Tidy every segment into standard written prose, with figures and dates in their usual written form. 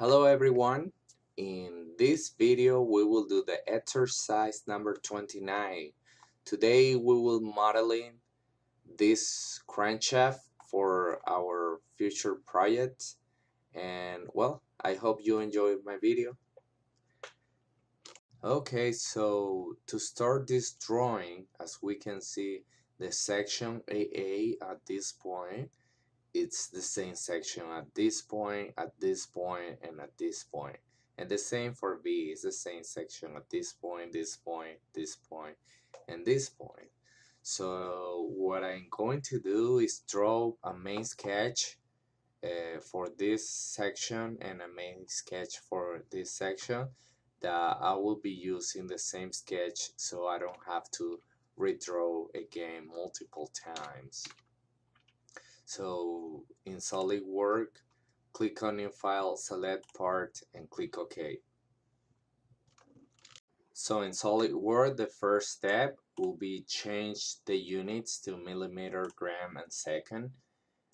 Hello everyone. In this video we will do the exercise number 29. Today we will modeling this crankshaft for our future project, and well, I hope you enjoyed my video. Okay, so to start this drawing, as we can see, the section AA at this point, it's the same section at this point, at this point, and at this point. And the same for B, it's the same section at this point, this point, this point, and this point. So what I'm going to do is draw a main sketch for this section and a main sketch for this section that I will be using the same sketch so I don't have to redraw again multiple times. So in Solidworks, click on New File, select Part, and click OK. So in Solidworks, the first step will be change the units to millimeter, gram, and second.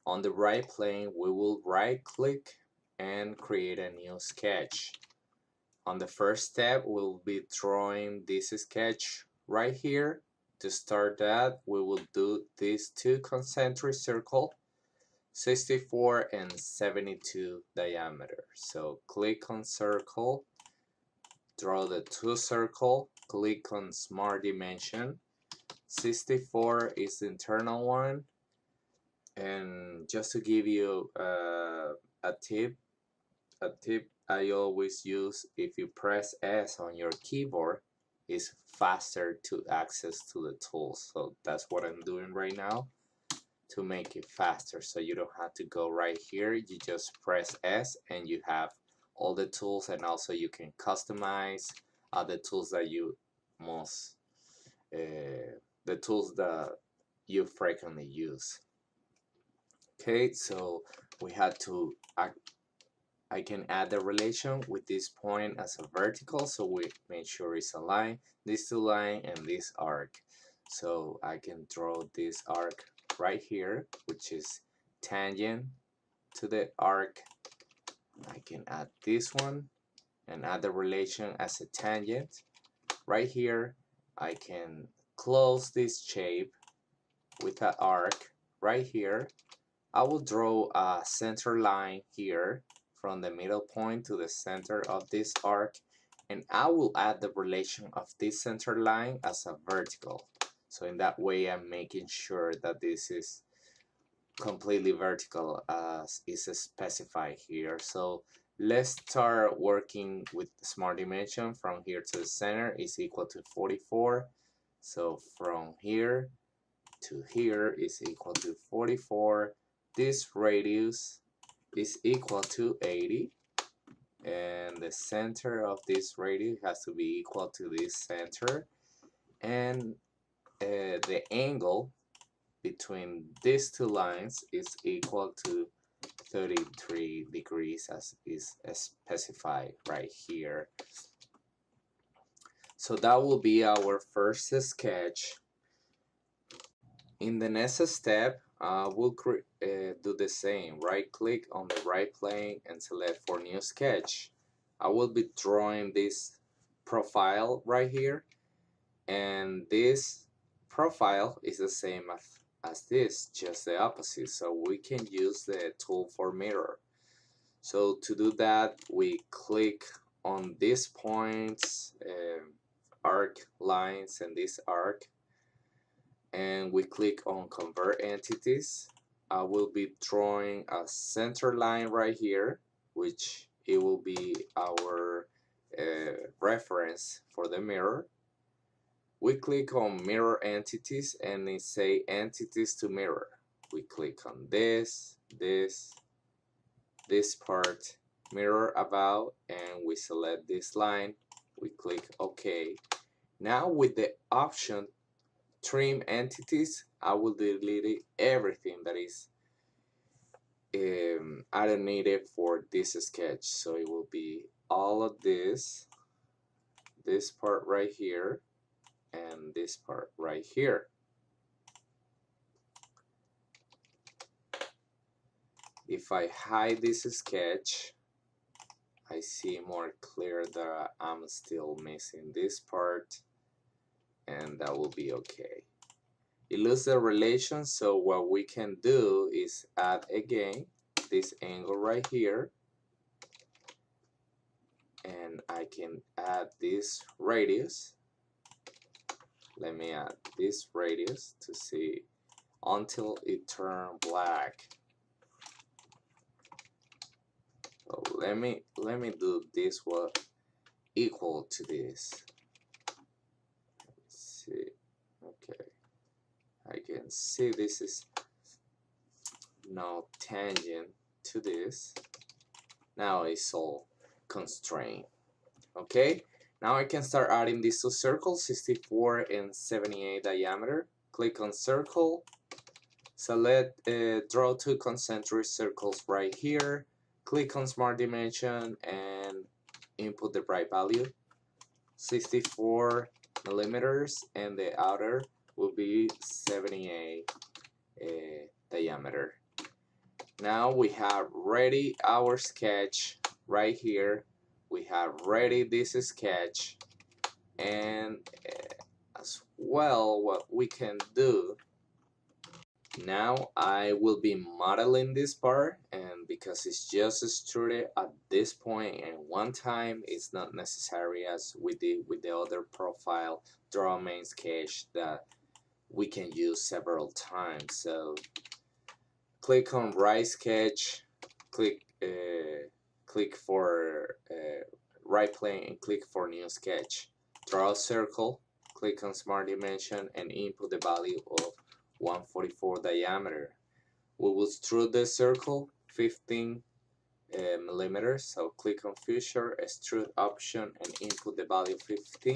On the right plane, we will right-click and create a new sketch. On the first step, we'll be drawing this sketch right here. To start that, we will do these two concentric circles, 64 and 72 diameter. So click on circle, draw the two circle, click on smart dimension. 64 is the internal one, and just to give you a tip I always use, if you press S on your keyboard, it's faster to access to the tools. So that's what I'm doing right now to make it faster, so you don't have to go right here. You just press S and you have all the tools, and also you can customize the tools that you most the tools that you frequently use. Okay, so we had to I can add the relation with this point as a vertical, so we make sure it's aligned, these two lines and this arc. So I can draw this arc right here, which is tangent to the arc. I can add this one and add the relation as a tangent. Right here, I can close this shape with an arc right here. I will draw a center line here from the middle point to the center of this arc, and I will add the relation of this center line as a vertical. So in that way, I'm making sure that this is completely vertical as is specified here. So let's start working with smart dimension. From here to the center is equal to 44. So from here to here is equal to 44. This radius is equal to 80, and the center of this radius has to be equal to this center, and the angle between these two lines is equal to 33 degrees as is specified right here. So that will be our first sketch. In the next step, we'll do the same. Right click on the right plane and select for new sketch. I will be drawing this profile right here, and this profile is the same as this, just the opposite. So we can use the tool for mirror. So to do that, we click on these points, arc lines, and this arc, and we click on convert entities. I will be drawing a center line right here, which it will be our reference for the mirror. We click on mirror entities and it say entities to mirror. We click on this part, mirror about, and we select this line. We click OK. Now with the option trim entities, I will delete everything that is I don't need it for this sketch. So it will be all of this part right here, and this part right here. If I hide this sketch, I see more clear that I'm still missing this part, and that will be okay. It loses the relation, so what we can do is add again this angle right here, and I can add this radius. Let me add this radius to see until it turns black. So let me do this one equal to this. Let's see. Okay, I can see this is now tangent to this. Now it's all constrained. Okay, now I can start adding these two circles, 64 and 78 diameter. Click on circle, select draw two concentric circles right here. Click on smart dimension and input the right value, 64 millimeters, and the outer will be 78 diameter. Now we have ready our sketch right here. We have ready this sketch, and as well what we can do now, I will be modeling this part, and because it's just extruded at this point and one time, it's not necessary as we did with the other profile draw main sketch that we can use several times. So click on right sketch, click for right plane and click for new sketch. Draw a circle, click on smart dimension and input the value of 144 diameter. We will extrude the circle 15 millimeters. So click on Future, Extrude option and input the value 15.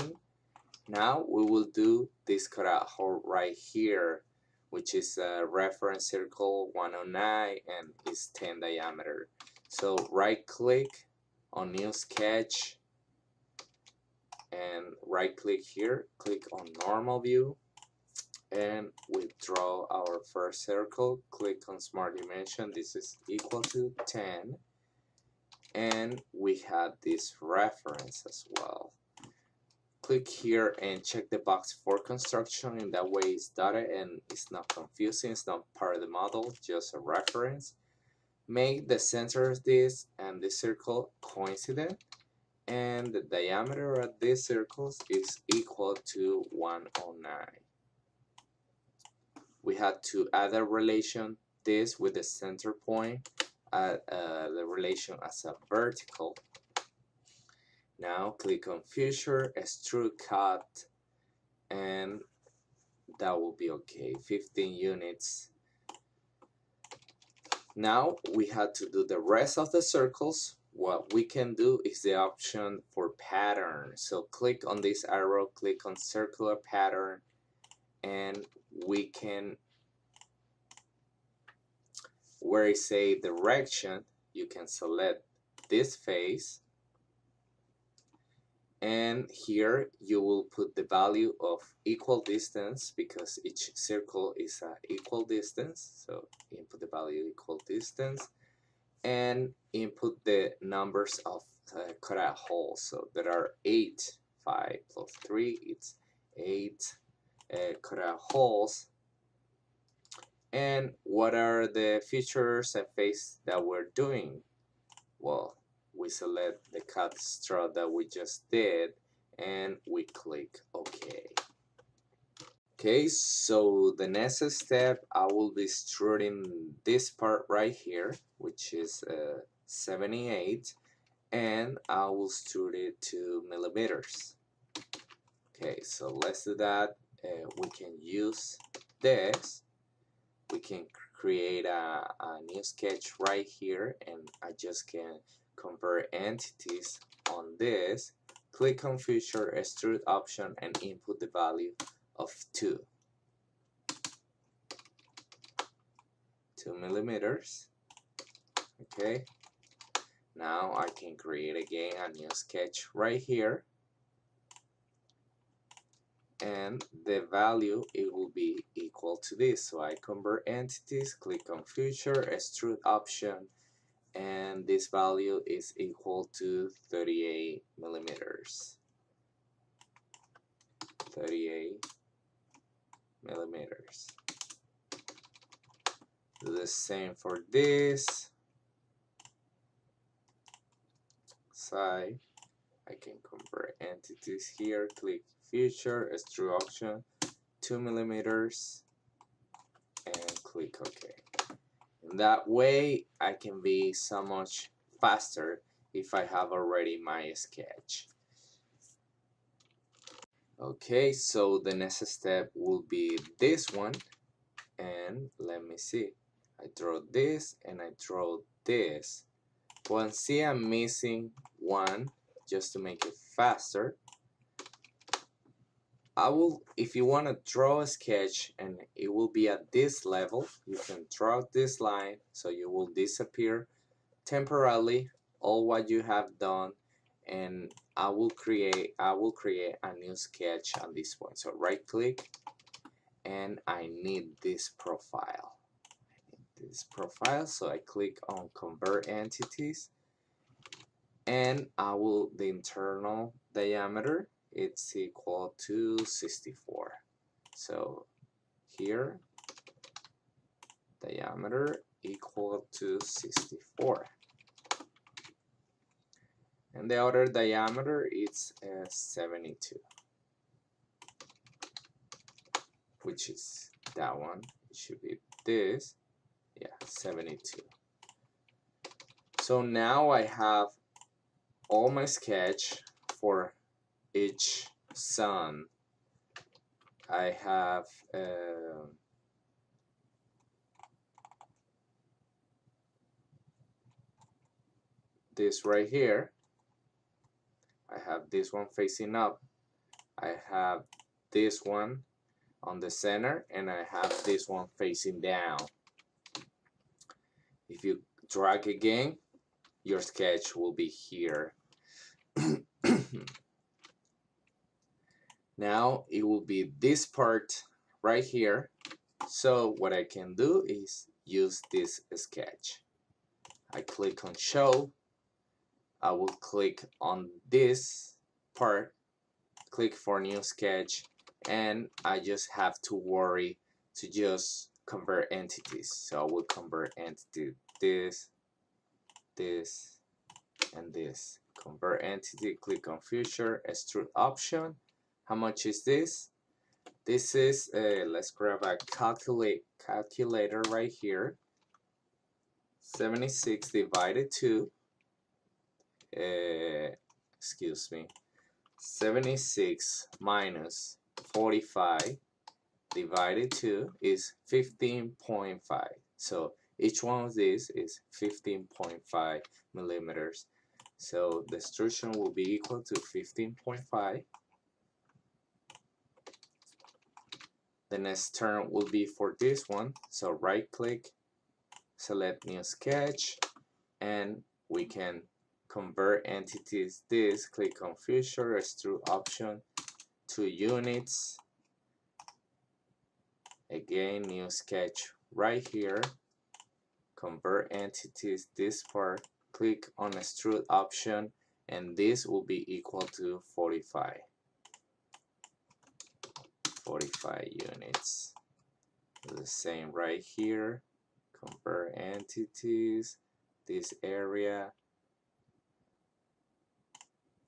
Now we will do this cutout hole right here, which is a reference circle 109 and is 10 diameter. So right click on new sketch and right click here, click on normal view, and we draw our first circle. Click on smart dimension, this is equal to 10, and we had this reference as well. Click here and check the box for construction. In that way it's dotted and it's not confusing, it's not part of the model, just a reference. Make the center of this and this circle coincident, and the diameter of these circles is equal to 109. We had to add a relation this with the center point, the relation as a vertical. Now click on Future, Extrude Cut, and that will be okay, 15 units. Now we had to do the rest of the circles. What we can do is the option for pattern. So click on this arrow, click on circular pattern, and we can, where it say direction, you can select this face, and here you will put the value of equal distance because each circle is an equal distance. So input the value equal distance and input the numbers of cutout holes. So there are 8, 5 plus 3, it's 8 cutout holes. And what are the features and face that we're doing? Well, we select the cut strut that we just did and we click OK. Okay, so the next step, I will be extruding this part right here, which is 78, and I will extrude it to millimeters. Okay, so let's do that. We can use this. We can create a new sketch right here, and I just can convert entities on this. Click on Future, Extrude option, and input the value of 2 millimeters. Okay, now I can create again a new sketch right here, and the value, it will be equal to this. So I convert entities, click on Future, Extrude option, and this value is equal to 38 millimeters. 38 millimeters. Do the same for this side. I can convert entities here, click Future, Extrude Option, 2 millimeters, and click OK. And that way I can be so much faster if I have already my sketch. Okay, so the next step will be this one, and let me see. I draw this and I draw this. Well, see, I'm missing one just to make it faster. If you want to draw a sketch and it will be at this level, you can draw this line so you will disappear temporarily all what you have done, and I will create a new sketch at this point. So right click, and I need this profile. So I click on Convert Entities, and the internal diameter, it's equal to 64. So here, diameter equal to 64. And the other diameter is 72, which is that one. It should be this. Yeah, 72. So now I have all my sketch for each sun. I have this right here. I have this one facing up. I have this one on the center, and I have this one facing down. If you drag again, your sketch will be here. Now it will be this part right here. So what I can do is use this sketch. I click on Show. I will click on this part, click for New Sketch, and I just have to worry to just convert entities. So I will convert entity this, this, and this. Convert entity, click on Future, Extrude Option. How much is this? This is, let's grab a calculator right here. 76 divided 2, excuse me, 76 minus 45 divided 2 is 15.5. So each one of these is 15.5 millimeters. So the extrusion will be equal to 15.5. The next turn will be for this one. So right click, select New Sketch, and we can convert entities. This, click on Future, Extrude Option, 2 units. Again, New Sketch right here. Convert entities, this part, click on Extrude Option, and this will be equal to 45. 45 units. Do the same right here. Convert entities, this area.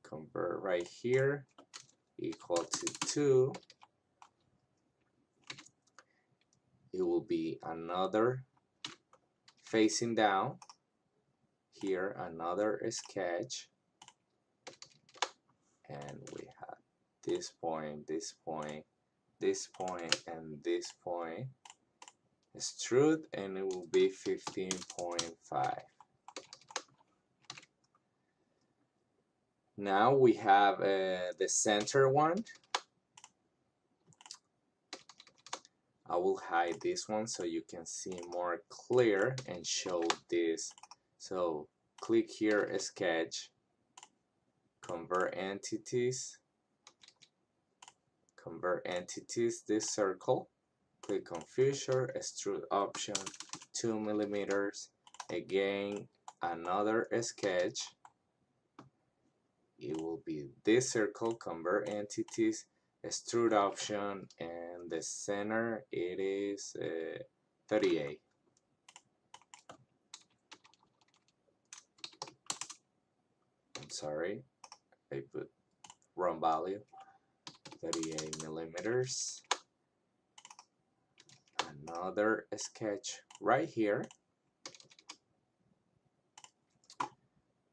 Convert right here, equal to 2. It will be another facing down. Here, another sketch. And we have this point, this point, this point, and this point. Extrude, and it will be 15.5. Now we have the center one. I will hide this one so you can see more clear and show this. So click here, Sketch, Convert Entities, this circle. Click on Future, Extrude Option, 2 millimeters. Again, another sketch. It will be this circle, convert entities, extrude option, and the center it is 38. I'm sorry, I put wrong value. 38 millimeters. Another sketch right here.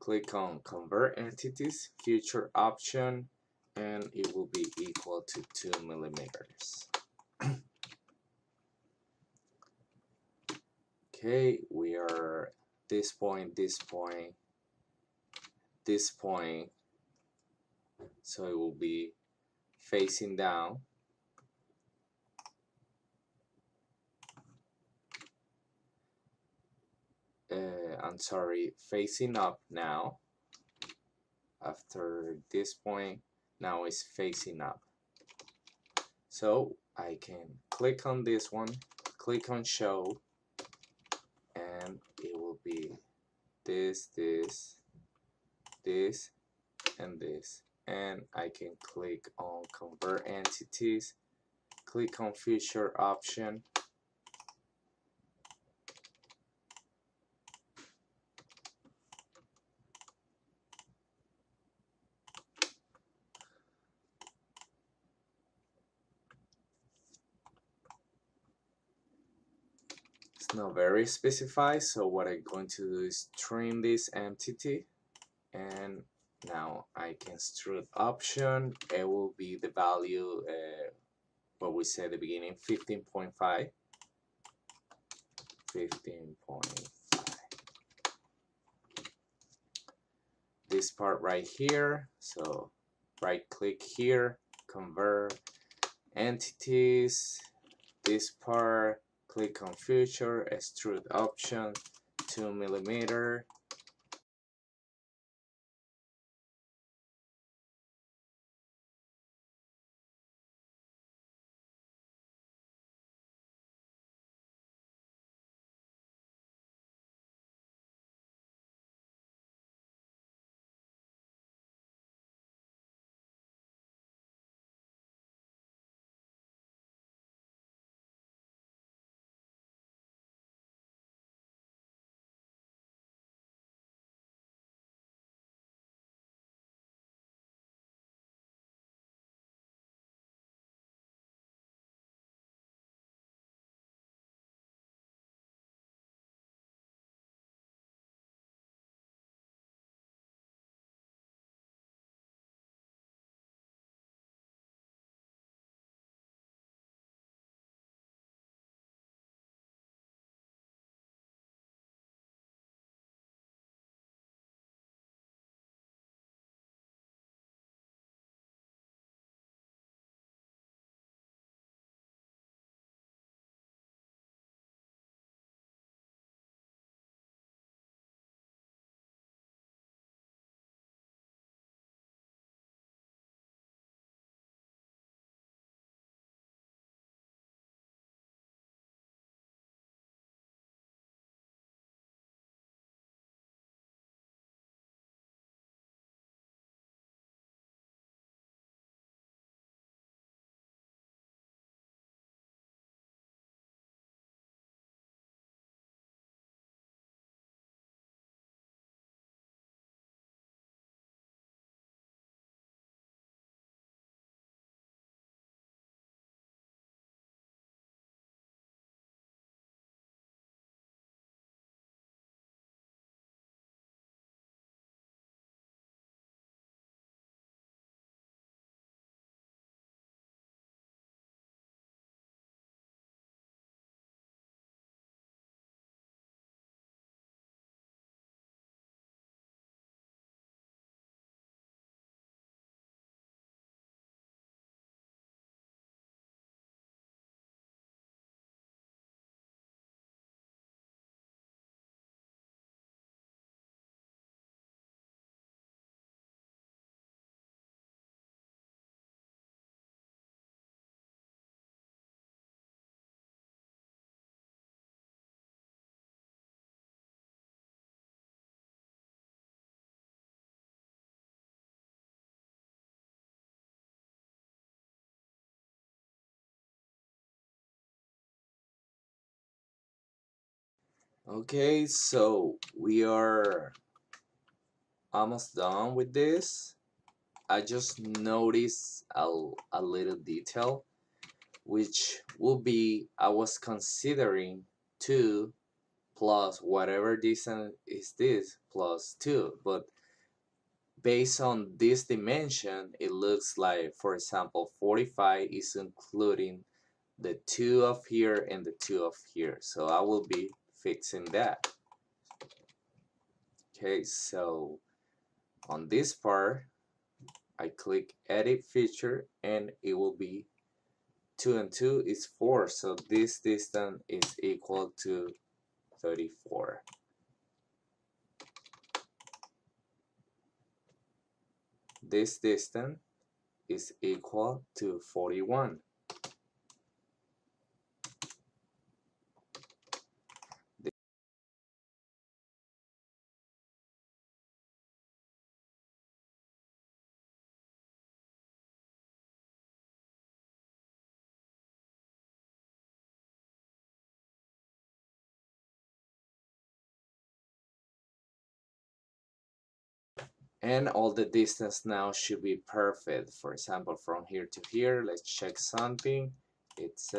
Click on convert entities, future option, and it will be equal to 2 millimeters. Okay, we are this point, this point, this point, so it will be facing down. I'm sorry, facing up now. After this point, now it's facing up. So I can click on this one, click on show, and it will be this, this, this, and this. And I can click on convert entities, click on future option, it's not very specified, so what I'm going to do is trim this entity, and now I can extrude option. It will be the value what we said at the beginning, 15.5. 15.5. This part right here, so right click here, convert entities, this part, click on future, extrude option, 2 millimeter, Okay, so we are almost done with this. I just noticed a little detail, which will be I was considering 2 plus whatever distance is this plus 2, but based on this dimension it looks like, for example, 45 is including the 2 of here and the 2 of here, so I will be fixing that. Okay, so on this part I click edit feature and it will be 2 and 2 is 4, so this distance is equal to 34. This distance is equal to 41. And all the distance now should be perfect. For example, from here to here, let's check something. It's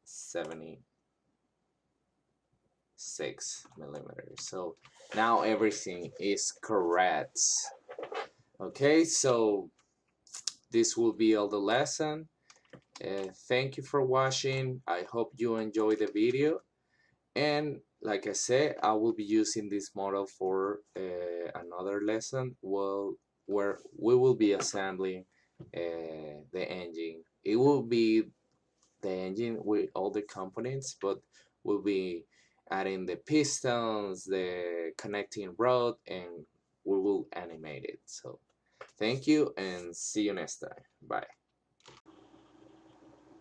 76 millimeters. So now everything is correct. Okay, so this will be all the lesson. Thank you for watching. I hope you enjoyed the video. And like I said, I will be using this model for another lesson where we will be assembling the engine. It will be the engine with all the components, but we'll be adding the pistons, the connecting rod, and we will animate it. So thank you and see you next time. Bye.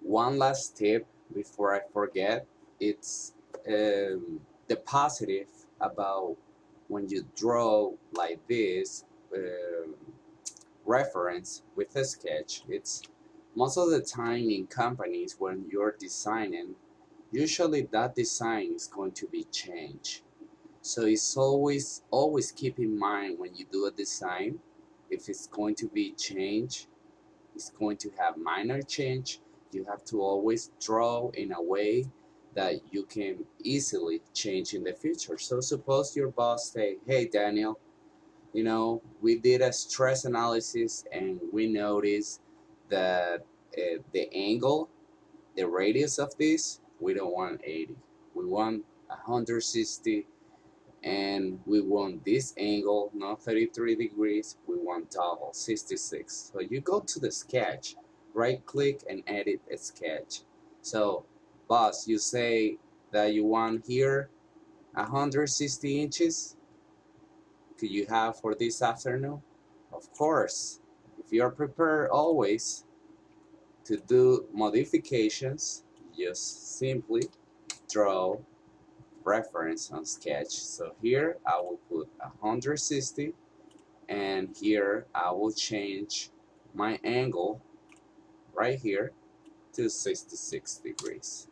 One last tip before I forget, it's the positive about when you draw like this reference with a sketch. It's most of the time in companies when you're designing, usually that design is going to be changed. So it's always keep in mind when you do a design, if it's going to be changed, is going to have minor change, you have to always draw in a way that you can easily change in the future. So suppose your boss say, hey Daniel, you know, we did a stress analysis and we noticed that the angle, the radius of this, we don't want 80, we want 160, and we want this angle, not 33 degrees, we want double, 66. So you go to the sketch, right click and edit a sketch. So boss, you say that you want here 160 inches, could you have for this afternoon? Of course, if you are prepared always to do modifications, just simply draw reference on sketch. So here I will put 160, and here I will change my angle right here to 66 degrees,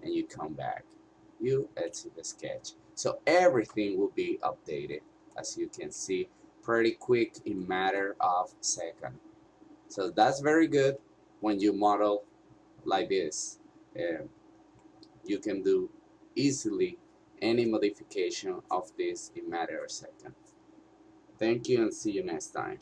and you come back, you edit the sketch, so everything will be updated, as you can see, pretty quick in matter of second. So that's very good when you model like this. You can do easily any modification of this in matter of second. Thank you and see you next time.